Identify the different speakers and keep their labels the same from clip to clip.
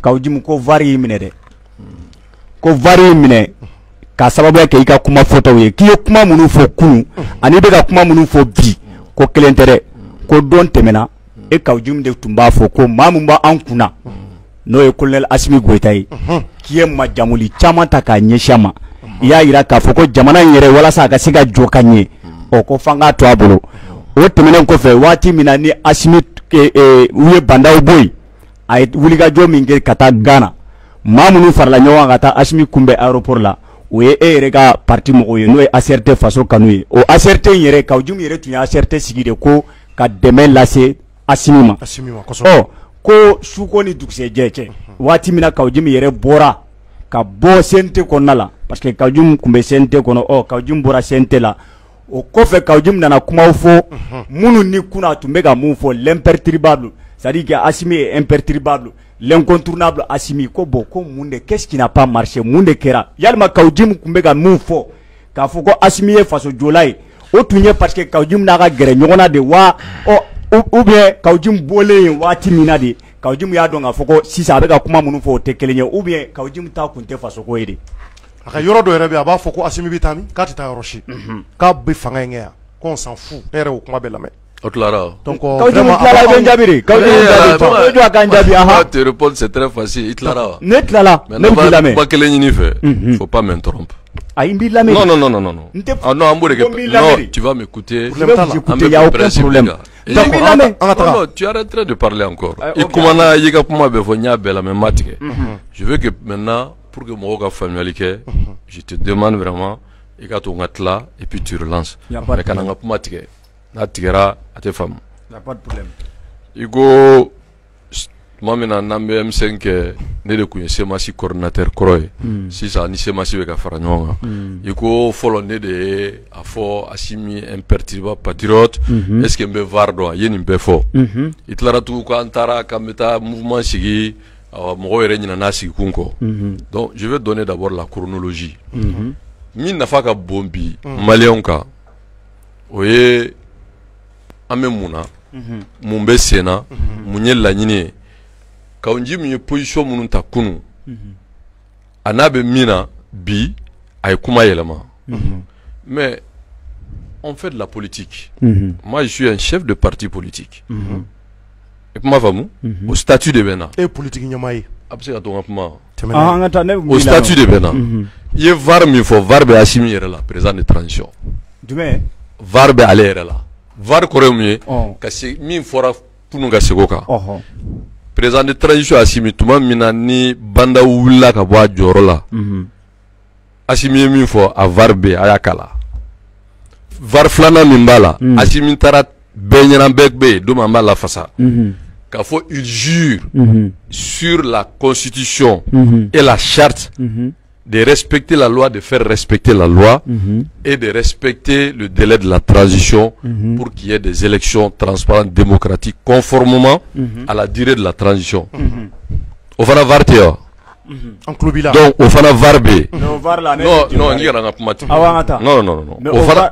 Speaker 1: Kawjim ko vari minɛ dɛ ko vari minɛ ka sababu kɛ I ka kuma fɔtaw ye k'i ye kuma minnu fɔ kunun ani bɛ ka kuma minnu fɔ bi ko kelen tɛ dɛ ko don tɛmɛna e Kawjim de tun b'a fɔ ko maa min b'an kunna n'o ye colonel Asimi Goita ye k'i ye majamuli caman ta k'a ɲɛsin a ma I y'a yira k'a fɔ ko jamana in yɛrɛ walasa a ka se ka jɔ ka ɲɛ ko f'an k'a to a bolo o tɛmɛnen kɔfɛ waati min na ni Asimi u ye bandaw bɔ yen a ye wulikajɔ min kɛ ka taa Ghana maa minnu farala ɲɔgɔn kan ka taa Asimi kunbɛn aéroport la o ye e yɛrɛ ka parti mɔgɔw ye n'o ye ACRT faso kanu ye o ACRT in yɛrɛ Kawjim yɛrɛ tun ye ACRT sigi de ko ka dɛmɛ lase Asimi ma ko suko ni dugusɛjɛ cɛ waati min na Kawjim yɛrɛ bɔra ka bɔ CNT kɔnɔna la parce que Kawjim tun bɛ CNT kɔnɔ Kawjim bɔra CNT la o kɔfɛ Kawjim nana kumaw fɔ minnu ni kunna tun bɛ ka mun fɔ l'imperturbable c'est-à-dire que Asimi est imperturbable l'incontournable Asimi ko bon ko mun de qu'est-ce qui n'a pas marché mun de kɛra yalima Kawjim tun bɛ ka mun fɔ k'a fɔ ko Asimi ye faso jɔla ye o tun ye parce que Kawjim n'a ka gɛrɛ ɲɔgɔn na de wa ou bien Kawjim bɔlen yen waati min na de Kawjim y'a dɔn k'a fɔ ko sisan a bɛ ka kuma minnu fɔ o tɛ kelen ye ou bien Kawjim ta kun tɛ faso ko ye de
Speaker 2: a ka yɔrɔ dɔ yɛrɛ bɛ a b'a fɔ ko Asimi bɛ taa min k'a tɛ taa yɔrɔ si k'a bɛ fanga in kɛ yan qu'on s'en fout ne yɛrɛ o kuma bɛ lamɛn
Speaker 3: o tilara
Speaker 2: donc
Speaker 1: Kawjim tilala bɛ n jaabi de Kawjim jaabi jɔ a kan jaabi aha
Speaker 3: te répondre c'est très facile I tilara
Speaker 1: ne tilala ne b'i lamɛn
Speaker 3: ba kelen ɲini fɛ faut pas m'interrompre
Speaker 1: ayi n b'i lamɛn
Speaker 3: non ah non an b'o de kɛ non tu vas m'écouter
Speaker 1: il y a aucun problème
Speaker 3: non tu arrêterais de parler encore I kumana I ka kuma bɛ fɔ n y'a bɛɛ lamɛn ma tigɛ je veux que maintenant pour que mɔgɔw ka faamuyali kɛ je te demande vraiment I ka to n ka tila et puis tu relances mais kana n ka kuma tigɛ n'a tigɛra a tɛ faamu I ko tuma min na n'an bɛ M5 kɛ ne de tun ye CEMACI coordinateur kɔrɔ ye sisan ni CEMACI bɛ ka fara ɲɔgɔn kan I ko fɔlɔ ne de ye a fɔ Asimi imperturbable patriote est-ce que n bɛ VAR dɔn a ye nin bɛɛ fɔ I tilara tugun ko an taara k'an bɛ taa mouvement sigi mɔgɔw yɛrɛ ɲinɛna sigi kun kɔ donc je vais donner d'abord la chronologie min nafa ka bon bi maliyɛnw kan o ye an bɛ mun na mun bɛ sen na mun ye laɲini ye Kawjim ye position minnu ta kunun a n'a bɛ min na bi a ye kuma yɛlɛma mais on fait de la politique moi je suis un chef de parti politique i kuma faamu o statut de bɛ na
Speaker 2: e politique ɲɛmaa ye
Speaker 3: a bɛ se ka to n ka kuma
Speaker 1: o
Speaker 3: statut de bɛ na I ye VAR min fɔ VAR bɛ Asimi yɛrɛ la président de transition
Speaker 1: jumɛn
Speaker 3: VAR bɛ ale yɛrɛ la VAR kɔrɔ ye mun ye ka se min fɔra kunun ka segin o kan président de transition Asimi tuma min na ni bandaw wulila ka bɔ a jɔyɔrɔ la Asimi ye min fɔ a VAR bɛ a y'a kala VAR filanan min b'a la Asimi taara bɛɛ ɲɛna bɛɛ bɛ yen don min an b'a lafasa k'a fɔ il jure sur la constitution et la charte de respecter la loi, de faire respecter la loi et de respecter le délai de la transition pour qu'il y ait des élections transparentes, démocratiques, conformément à la durée de la transition. Au fana VAR te wa? Donc au fana VAR be. Non, ni kana kuma ti. Non. Au fana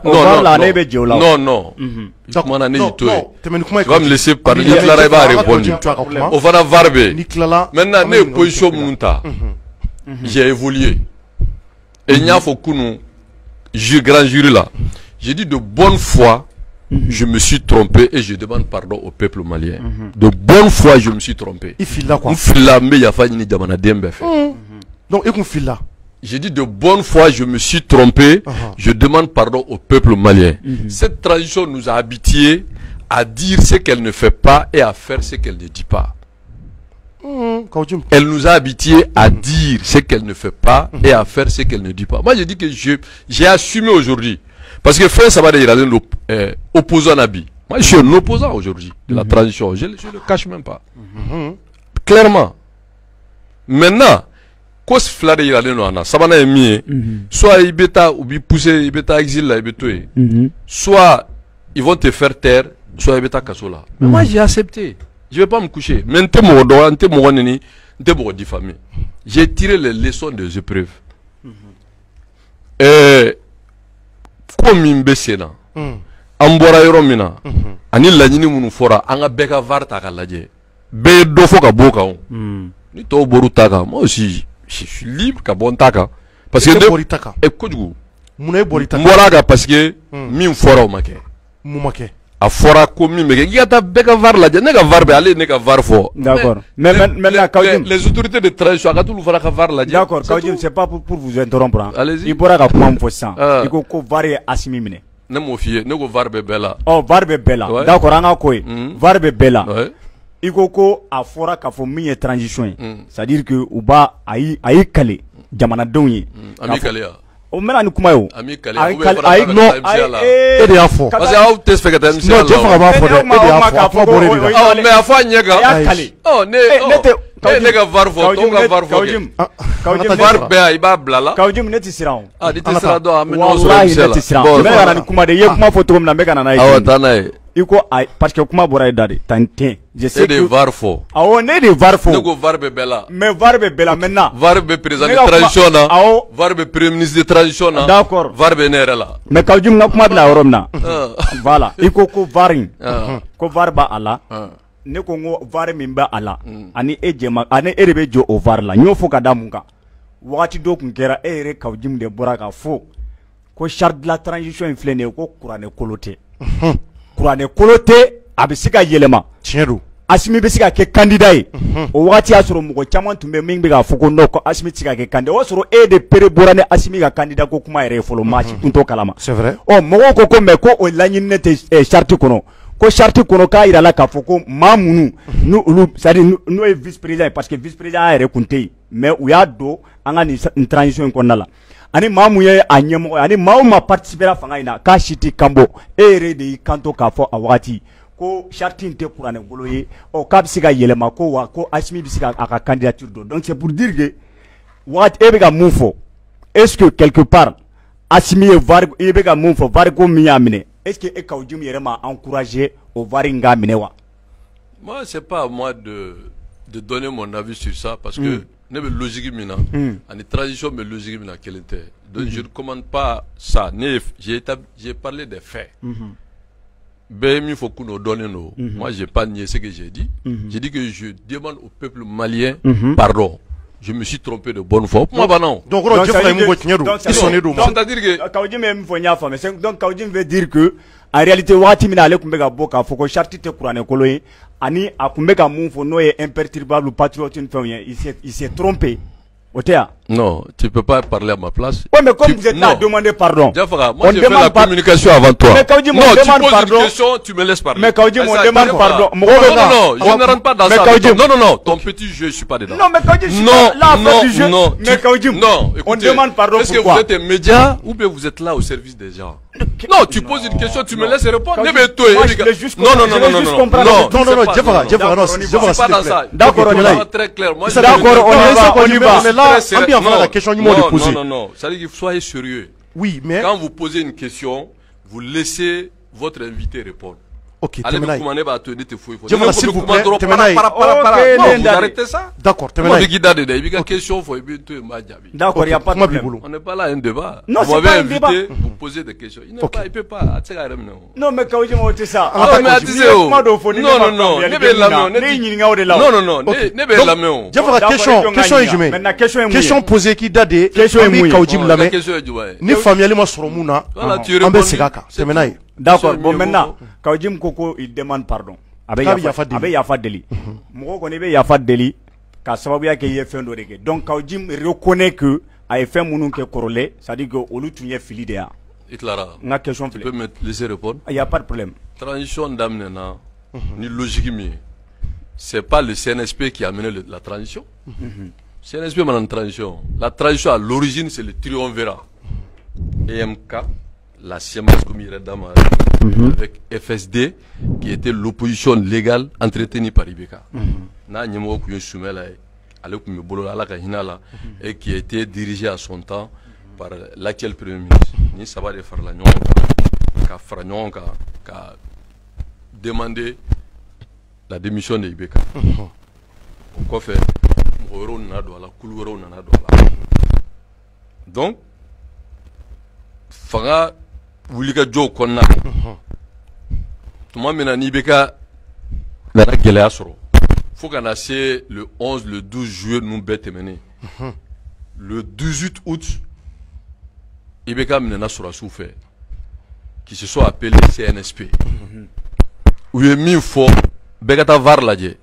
Speaker 3: non. Tu vas me laisser parler. Ni Clara va répondre. Au fana VAR be. Maintenant, ne position munta. J'ai évolué. Et il y a grand jury là. J'ai dit de bonne foi, je me suis trompé et je demande pardon au peuple malien. De bonne foi, je me suis trompé.
Speaker 2: Il file là quoi? Donc, il file là.
Speaker 3: J'ai dit de bonne foi, je me suis trompé, je demande pardon au peuple malien. Cette transition nous a habitués à dire ce qu'elle ne fait pas et à faire ce qu'elle ne dit pas. Elle nous a habitués à dire ce qu'elle ne fait pas et à faire ce qu'elle ne dit pas. Moi, je dis que j'ai assumé aujourd'hui. Parce que fin, ça va dire opposant à Nabi. Moi, je suis un opposant aujourd'hui de la transition. Je ne le cache même pas. Clairement. Maintenant, quoi se flatter il a dit non, ça va être soit il bêta ou il pousse, il bêta exil là, il soit ils vont te faire taire, soit il bêta cassola. Mais moi, j'ai accepté. Je ne vais pas me coucher. Mais j'ai tiré les leçons des épreuves. Comme il sena, Ambora Yoromina, Anil Lanini Munufora, Anga Beka Varta Kalaje, Be Dofo Kaboka. ni to boru taka moi aussi je suis libre ka bon taka parce que e kojugu
Speaker 2: muna bori taka
Speaker 3: mbora parce que min fora o make
Speaker 2: mu make
Speaker 3: a fora ko min meke yata beka var la ne ka var be aller ne ka var fo
Speaker 1: d'accord mais
Speaker 3: les autorités de transition ka tout fara ka var la
Speaker 1: d'accord Kawjim c'est pas pour vous interrompre hein.
Speaker 3: Allez-y.
Speaker 1: Il bora ka kuma fo san iko ko var ye Assimi mine
Speaker 3: ne mo fiye ne ko var be bela
Speaker 1: oh var be bela
Speaker 3: ouais.
Speaker 1: D'accord an ka ko ye var be bela
Speaker 3: ouais.
Speaker 1: Iko ko a fora ka fo min ye transition c'est à dire que u ba ayi kale jamanadenw ye
Speaker 3: ami kale ya
Speaker 1: o mena ni kuma yo
Speaker 3: ami kale
Speaker 1: ayi
Speaker 3: non
Speaker 2: e de afo
Speaker 3: parce que aw test fait que t'as
Speaker 2: non je fera ba fo de e de afo bori de
Speaker 3: oh mais afa nyega oh ne ka var fo to ka var fo Kawjim var be ay ba blala
Speaker 1: Kawjim ne ti siran
Speaker 3: ah di ti sira do am no
Speaker 1: wallahi ne ti siran me kana ni kuma de ye kuma fo to na me kana na yi
Speaker 3: aw tanay
Speaker 1: iko ay parce que kuma bora dade tantin je sais que
Speaker 3: de var fo
Speaker 1: awo ne de var fo
Speaker 3: ne ko var be bela
Speaker 1: mais var be bela maintenant
Speaker 3: var be président de transition na var be premier ministre de transition na
Speaker 1: d'accord
Speaker 3: var be nere la
Speaker 1: mais Kawjim na kuma bila yorom na voilà iko ko varin ko var ba ala ne ko ngo var min ba ala ani ejema ani erebe jo o var la nyo fo ka damunka wati do kun kera ere Kawjim de bora ka fo ko charte de la transition inflene ko kurane kolote kurane kolote abisika yelema
Speaker 2: tiɲɛ
Speaker 1: Assimi bɛ se ka kɛ candidat ye o wagati y'a sɔrɔ mɔgɔ caman tun bɛ min bɛ k'a fɔ ko non ko Assimi tɛ se ka kɛ candidat o y'a sɔrɔ e de pere bɔra ni Assimi ka candidat ko kuma yɛrɛ ye fɔlɔ maa si tun t'o kalama
Speaker 2: c'est vrai
Speaker 1: mɔgɔw ko ko mais ko o laɲininen tɛ charte kɔnɔ ko charte kɔnɔ k'a yira la k'a fɔ ko maa minnu n'u olu c'est à dire n'o ye vice président ye parce que vice président yɛrɛ kun tɛ yen mais u y'a don an ka nin transition in kɔnɔna la ani maa mun ye a ɲɛmɔgɔ ani maa o maa participera fanga in na k'a si tɛ kanbɔ e yɛrɛ de y'i kanto k'a fɔ a wagati ko charte in tɛ kuranɛ bolo ye k'a bɛ se ka yɛlɛma ko wa ko Assimi bɛ se ka a ka candidature don donc c'est pour dire que wagati e bɛ ka mun fɔ est-ce que quelque part Assimi ye var e bɛ ka mun fɔ var ko min y'a minɛ est-ce que e Kawjim yɛrɛ ma encourager o var in k'a minɛ wa.
Speaker 3: Moi c'est pas à moi de donner mon avis sur ça parce que ne bɛ logique min na ani transition bɛ logique min na kelen tɛ donc je ne commande pas ça ne j'ai parlé des faits. Ben, il faut qu'on nous donne nos. Moi, j'ai pas nié ce que j'ai dit. J'ai dit que je demande au peuple malien pardon. Je me suis trompé de bonne foi. Moi, bah non.
Speaker 2: Donc, c'est-à-dire
Speaker 1: que Kawjim est m'fonya femme. Donc, Kawjim veut dire que en réalité, wati mina ale kumbeka boka foko charte te kurane koloye ani akumbeka mun fo no est imperturbable patriote une femme. Il s'est trompé.
Speaker 3: Non, tu ne peux pas parler à ma place.
Speaker 1: Oui, mais comme vous êtes là à demander pardon.
Speaker 3: Jafara, moi j'ai fait la communication avant toi.
Speaker 1: Mais Kawjim,
Speaker 3: non,
Speaker 1: tu
Speaker 3: poses
Speaker 1: pardon.
Speaker 3: une question, tu me laisses parler.
Speaker 1: Mais Kawjim, on demande pardon.
Speaker 3: Non, je ne rentre pas dans ça. Non, ton petit jeu, je ne suis pas dedans.
Speaker 1: Non, mais Kawjim, non, mais Kawjim,
Speaker 3: non,
Speaker 1: on demande pardon.
Speaker 3: Est-ce que vous êtes un média ou bien vous êtes là au service des gens? Non, tu poses une question, tu me laisses répondre. Non,
Speaker 2: pas dans
Speaker 3: ça.
Speaker 2: D'accord,
Speaker 3: on est très clair.
Speaker 2: D'accord, on est là. La question du monde posée.
Speaker 3: Non. Ça veut dire que soyez sérieux.
Speaker 2: Oui, mais
Speaker 3: quand vous posez une question, vous laissez votre invité répondre.
Speaker 2: Ok,
Speaker 3: allez,
Speaker 2: s'il
Speaker 3: vous plaît, vous arrêtez ça.
Speaker 2: D'accord,
Speaker 3: D'accord,
Speaker 1: il n'y a pas de problème.
Speaker 3: On n'est pas là à un débat.
Speaker 1: Non,
Speaker 3: vous m'avez invité, vous posez des questions. Il ne peut pas.
Speaker 1: Non, mais Kawjim, c'est ça.
Speaker 2: Question posée qui date de Kawjim Lamé. Ni famille ma soromuna. Ambe segaka. Temenaï.
Speaker 1: D'accord, bon maintenant, Kawjim Koko il demande pardon. Abe yafa deli. Moko koni be yafa deli ka sababu ya ke ye fen do reke. Donc Kawjim reconnaît que a fait munu ke korole, c'est-à-dire que olu tun ye fili de ya.
Speaker 3: Itlara.
Speaker 1: Na question
Speaker 3: tu peux me laisser répondre?
Speaker 1: Il y a pas de problème.
Speaker 3: Transition d'amnena ni logique mi. C'est pas le CNSP qui a mené la transition. CNSP mène la transition. La transition à l'origine c'est le triumvirat. EMK la Siamas comme il avec FSD qui était l'opposition légale entretenue par Ibeka. Na nyemo ku soumela ale ku bolo ala ka hinala et qui était dirigé à son temps par l'actuel premier ministre. Ni saba de faire la nyonka ka demander la démission de Ibeka. Pourquoi faire Moro na do ala kulworo na do ala. Donc fanga wulika jo konna tuma mina ni beka nana gɛlɛya sɔrɔ faut qu'on ait le 11, le 12 juillet, nous bêtes mené. Le 18 août, Ibeka Menena sera souffert, qui se soit appelé CNSP. Où il y a mis fort, Begata Varladje.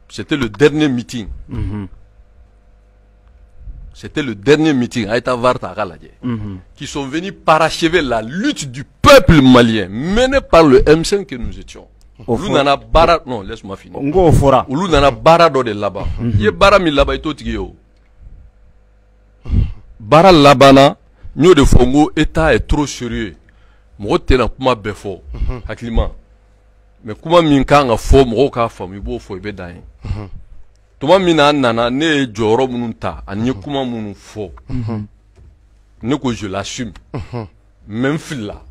Speaker 3: C'était le dernier meeting. C'était le dernier meeting à Etavartaradje. Qui sont venus parachever la lutte du peuple malien, menée par le M5 que nous étions. Olu nana bara, non, laisse-moi finir. Olu nana bara do de là-bas. Ye bara mi là-bas ito tigio. Bara labana, nyo de fongo, État est trop sérieux. Mo tena kuma befo, hakilima. Mais kuma minka nga fo, mo ka fam, ibo fo ibe dain. Tuma mina nana ne joro mununta, anye kuma munu fo. Ne ko je l'assume. Même fil là.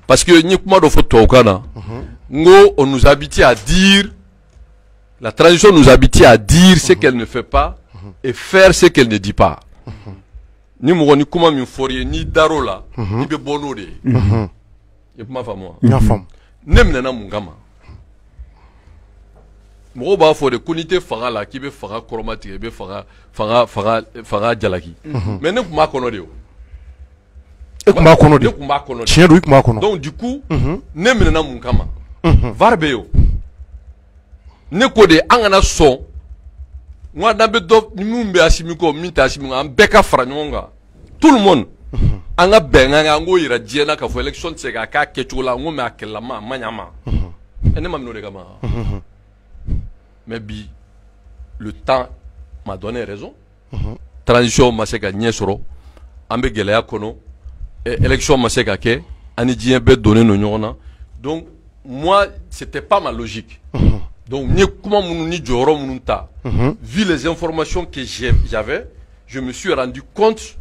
Speaker 3: Parce que on nous habitue à dire, la tradition nous habitue à dire ce qu'elle ne fait pas et faire ce qu'elle ne dit pas. Ni mouoni kuma mi forie ni darola ni be bonode. Et ma femme moi. Nem nana mungama. Mo ba fo de kunité fara la ki be fara koromati be fara jalaki. Mais ne kuma kono de. Donc du coup, ne menena mun kama. Varbeo. Ne kode angana son. Moi dambe do ni mumbe asimiko minta asimiko ambeka franonga. Tout le monde. Anga benga ngo ira diena ka fo election tseka ka ketula ngo me akela ma manyama. Ene mamno de kama. Mais bi le temps m'a donné raison. Transition maseka nyesoro. Ambe gelaya kono. Élection Masekake, Anidien bet donné nos nyona. Donc, moi, c'était pas ma logique. Donc, vu les informations que j'avais, je me suis rendu compte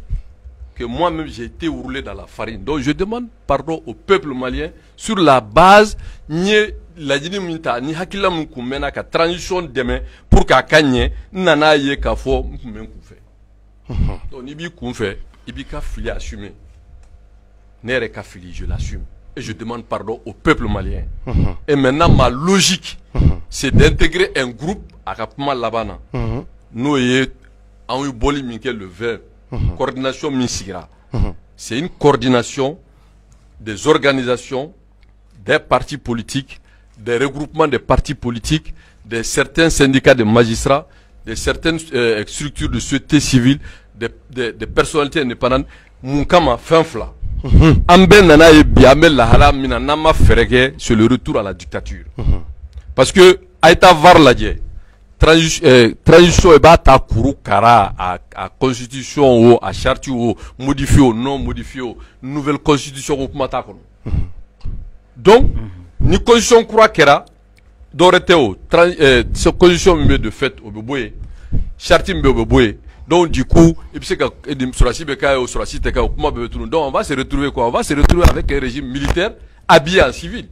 Speaker 3: que moi-même, j'ai été roulé dans la farine. Donc, je demande pardon au peuple malien sur la base, ni la dinimita, ni hakila moukoumena, ka transition demain, pour qu'à Kanye, nana ye kafo, moukoumena koufé. Donc, nibi koufé, ibi ka fili assumé. Nere Kafili, je l'assume. Et je demande pardon au peuple malien. Et maintenant, ma logique, c'est d'intégrer un groupe à Kapma Labana. Nous, en Uboli Minkel le verbe, coordination Minsigra. C'est une coordination des organisations, des partis politiques, des regroupements des partis politiques, de certains syndicats de magistrats, de certaines structures de société civile, des personnalités indépendantes. Moukama Finfla. Amben nana e biamel la haram mina nama ferege sur le retour à la dictature. Parce que Aïta Varladje transition e ba ta kuru kara à constitution ou à charte ou modifié ou non modifié nouvelle constitution ou kumata kono. Donc ni constitution kura kera doreteo cette constitution me de fait au beboye charte me beboye. Donc du coup, donc on va se retrouver quoi? On va se retrouver avec un régime militaire habillé en civil.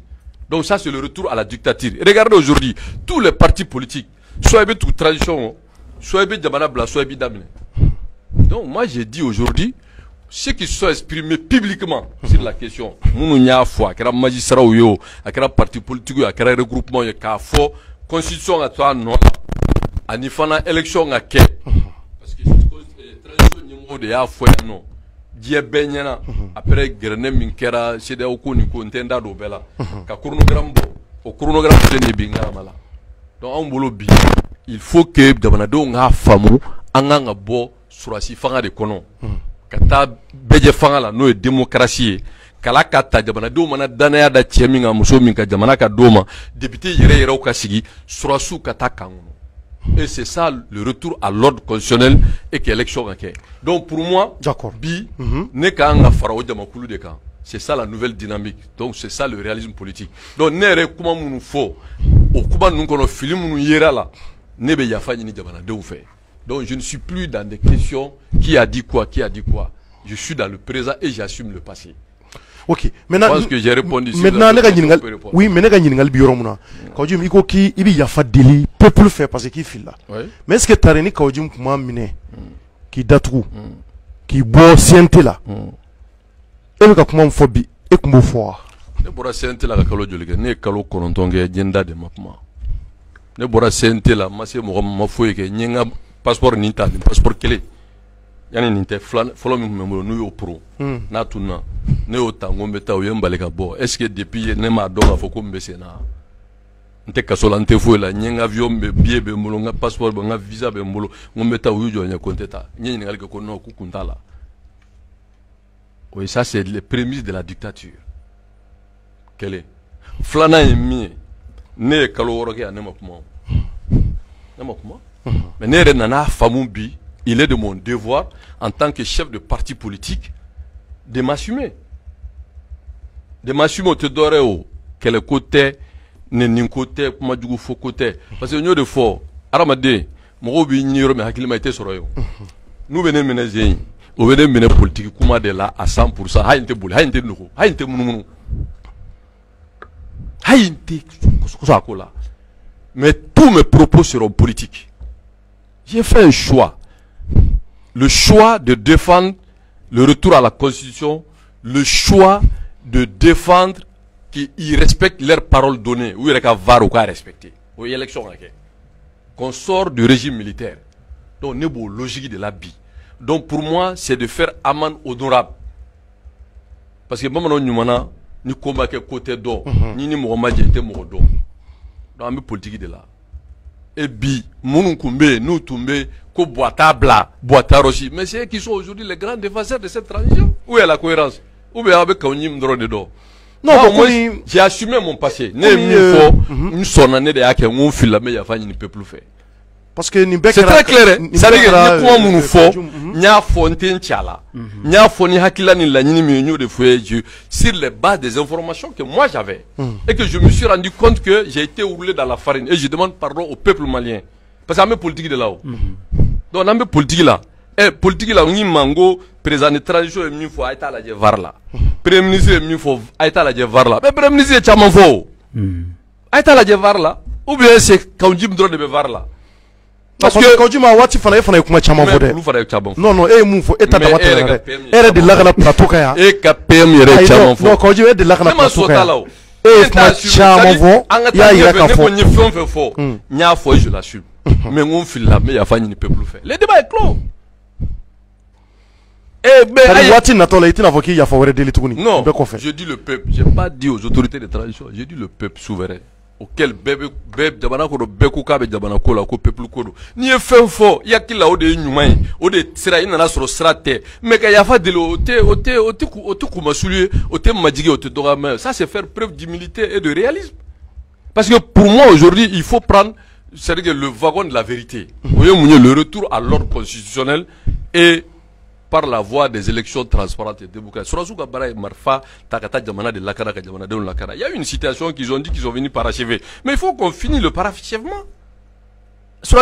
Speaker 3: Donc ça c'est le retour à la dictature. Et regardez aujourd'hui, tous les partis politiques, soit ils toute tradition, soit ils Djamanabla, soit ils Damine. Donc moi j'ai dit aujourd'hui, ceux qui se sont exprimés publiquement sur la question, Mounounia foi, qu'il y a magistrat ou yo, qu'il y a parti politique, qu'il y a regroupement, qu'il y a faux, constitution à toi non, à nifana élection à quai. De ya foi non die benyana après grene minkera cede ko ni ko ntenda do bela ka chronogramme bo o chronogramme de ne binga mala donc on bolo bi il faut que dabanado nga famu anga bo surasi fanga de kono kata beje fanga la no démocratie kala kata dabanado mana danaya da cheminga muso minka jamana ka doma député yere yere ka sigi surasu kata kango. Et c'est ça le retour à l'ordre constitutionnel et que l'élection okay. Donc pour moi, bi ne ka nga farao de makulu de kan. C'est ça la nouvelle dynamique. Donc c'est ça le réalisme politique. Donc nere kuma munu fo o kuma nun kono film munu yera la ne be yafa ni jamana de fait. Donc je ne suis plus dans des questions qui a dit quoi. Je suis dans le présent et j'assume le passé.
Speaker 2: Ok, maintenant,
Speaker 3: je pense que j'ai répondu.
Speaker 2: Maintenant, oui, mais les gens qui ont quand tu me dis qu'il y a fait délit, peuple fait parce qu'il file là. Mais est-ce que tu as rien quand tu me dis qui date qui boit siente là, et le comment phobie et comment foi.
Speaker 3: ne bɔra CNT la ka kalo joli kɛ ne ye kalo 9 kɛ ɲɛ n da de ma kuma ne bɔra CNT la ma se mɔgɔ ma foyi kɛ ɲɛ n ka passeport nin ta nin passeport kelen yani nin tɛ fɔlɔ min tun bɛ n bolo n'u y'o pro n'a tununa ne y'o ta n ko n bɛ taa u ye n bali ka bɔ est ce que depuis ne m'a dɔn k'a fɔ ko n bɛ sen na n tɛ kaso la n tɛ foyi la n ye n ka avion bɛ billet bɛ n bolo n ka passeport bɛ n ka visa bɛ n bolo n ko n bɛ taa u y'u jɔ n ye ko n tɛ taa n ye ɲininkali kɛ ko non k'u kun t'a la oui ça c'est les prémices de la dictature kelen filanan ye min ye ne ye kalo 6 kɛ yan ne ma kuma mais ne yɛrɛ nana faamu bi il est de mon devoir en tant que chef de parti politique de m'assumer o tɛ dɔwɛrɛ o kɛlɛko tɛ neniko tɛ kumajugu fɔko tɛ parce que n y'o de fɔ adamaden mɔgɔw b'i ɲini yɔrɔ min hakilima i tɛ sɔrɔ yen n'u bɛ ne minɛ zen o bɛ ne minɛ politique kuma de la à 100% hali n tɛ boli hali n tɛ nugu hali n tɛ munumunu hali n tɛ kɔsɔkɔsɔ a ko la mais tous mes propos seront politiques. J'ai fait un choix. Le choix de défendre le retour à la Constitution, le choix de défendre qu'ils respectent leurs paroles données, ou ils vont respecter. Aux élections, qu'on sort du régime militaire. Donc, on est beau logique de la vie. Donc, pour moi, c'est de faire amende honorable. Parce que, maman, nous, ni combat côté d'or, ni Mohamed était mort d'or. Donc, on est politique de là. Et bi, nous tombé, ko boita bla, boita rochi. Mais c'est eux qui sont aujourd'hui les grands défenseurs de cette transition. Où est la cohérence? Où est avec Kaunim drone dedans? Non, moi, j'ai assumé mon passé. Une son année de Ake, on file la meilleure famille, ne peut plus faire.
Speaker 2: Parce que
Speaker 3: c'est très clair. Ça veut dire que nous, comment nous faut, nya fontaine tiala, nya foni hakila ni la ni mieux de fouet sur les bases des informations que moi j'avais et que je me suis rendu compte que j'ai été roulé dans la farine et je demande pardon au peuple malien parce qu'on a politique de là-haut. Donc on a politique là. Et politique là, on y mango président de transition et mieux faut aïta la var là. Premier ministre et mieux faut aïta la var là. Mais premier ministre est chaman faux. Aïta la var là. Ou bien c'est quand on dit droit de var là.
Speaker 2: Parce que quand tu m'as watché, il fallait que tu m'aies non, non, et mon faux, et t'as pas et de la plateau kaya. Et KPM, il y a chaman faux. Non, quand tu es de la plateau kaya. Et ma chaman faux, il y a un faux. Il y a un faux, je l'assume. Mais on file là, mais il y a pas ne peut plus faire. Le débat est clos. Non, je dis le peuple, je n'ai pas dit aux autorités de transition, j'ai dit le peuple souverain. Auquel bébé jabana ko beku ka be jabana ko la ko peuple ko do ni e fen fo ya kila o de nyumai o de sira ina na soro srate mais ka ya fa de ote ku masuli ote majigi ote dogama ça c'est faire preuve d'humilité et de réalisme parce que pour moi aujourd'hui il faut prendre c'est-à-dire le wagon de la vérité le retour à l'ordre constitutionnel et par la voie des élections transparentes et démocratiques. Il y a une citation qu'ils ont dit qu'ils ont venu parachever. Mais il faut qu'on finisse le parachèvement. Mais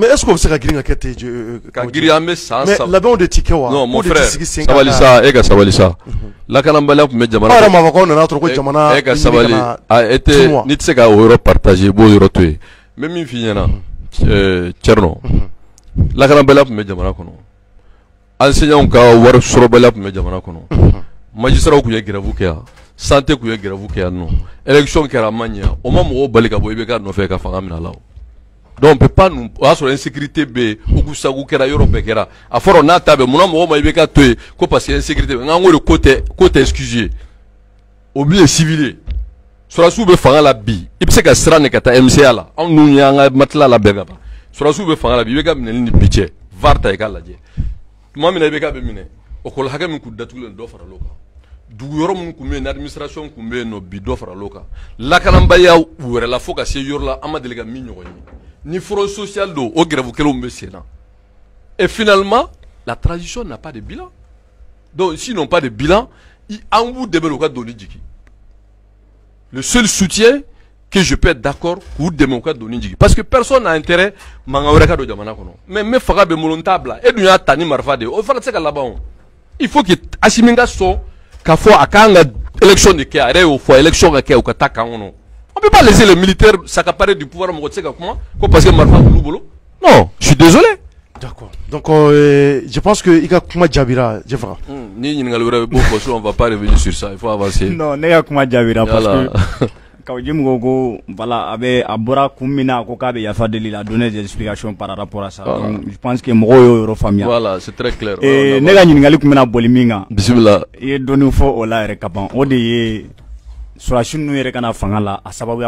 Speaker 2: est-ce qu'on sait que là-bas on est ticket
Speaker 3: non, mon frère, Sabalissa, Ega Sabalissa. La Kanambala pour mettre Jamana. Ega Sabali a été, Nitseka au Europe partagé, beau Europe. Même une fille, Tcherno. La Kanambala pour mettre Jamana Kono. Enseignant ka war sorobala pour mettre Jamana Kono. Magistrat ku ye gravu kya, santé ku ye gravu kya non. Élection kera mania, au moment où balika bo ibeka no fait ka fanga mina lawo. Donc on peut pas nous sur insécurité be okusagu kera Europe kera. A foro na tabe mona mo ma ibeka to ko parce insécurité ngango le côté excusé. Oublié civilé. Sur la soube fanga la bi. Ibse ka sra ne kata MCA la. On nous nyanga matla la bega ba. Sur la soube fanga la bi ibeka mina ni budget. Varta e kala je. Tuma mina ibeka be mina. Okol haga min ku datulen do fara loka. Du yoro mun ku men administration ku men no bi do fara loka. La kanamba ya wure la foka se yor la amadele ga mi nyogo ni front social do o grève kelo mbe sena. Et finalement, la transition n'a pas de bilan. Donc s'ils n'ont pas de bilan, ils en vous développent donner djiki. Le seul soutien que je peux être d'accord pour démocrate donner djiki parce que personne n'a intérêt mangawreka do jamana kono. Mais faga be molontable et dunya tani marfade o fala tseka là-bas. Il faut que Asiminga soit qu'à fois à quand l'élection de qui arrive ou fois élection à qui ou qu'à on peut pas laisser les militaires s'accaparer du pouvoir parce que Marfa Boulou. Non, je suis désolé.
Speaker 4: D'accord. Donc, je pense que il y a kuma Jabira, je vois.
Speaker 3: Ni on va pas revenir sur ça, il faut avancer.
Speaker 1: Non, ne ya kuma Jabira parce que Kawjim go voilà avait abora kumina ko kabe ya fadeli la donner des explications par rapport à ça. Donc je pense que mo yo famia.
Speaker 3: Voilà, c'est très clair.
Speaker 1: Et ne ga nyingali kumina boliminga.
Speaker 3: Bismillah.
Speaker 1: E donu fo o la re kaban. O de ye surashunu yere kana fanga la a sababu